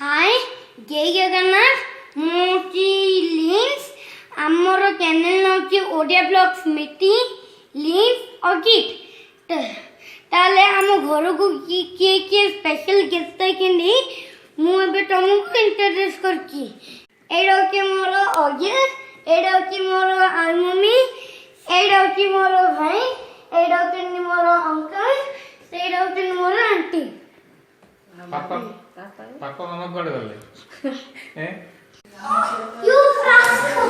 हाय जय जगन्नाथ मोची लिंक्स आमर चैनल नौची ओडिया ब्लॉग्स मिट्टी लिंक्स और गिफ्ट ताले आम घर को किए किए स्पेशल गेस्ट आइकंडी मु एबे तुमको इंट्रोड्यूस करची एडा होची मोर अजय एडा होची मोर आई मम्मी एडा होची मोर भाई एडा होची मोर अंकल एडा होची मोर आंटी पापा पापा मामा कड़े गले हैं यू रास्को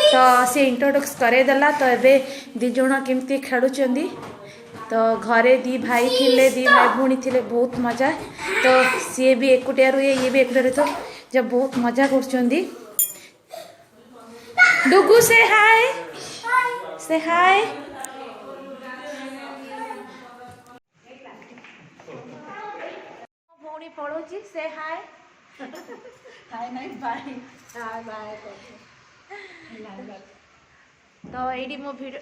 तो से इंट्रोडक्स करेदेला तो एबे दी जण केमती खेलुचंदी तो घरे दी भाई थिले दी भाई भूणी थिले बहुत मजा तो सी भी एकुटिया रुए ये भी एकुटिया तो जब बहुत मजा करचंदी डुगू से हाय भूणी पड़ोची से हाय हाय नहीं बाय बाय तो ये मो वीडियो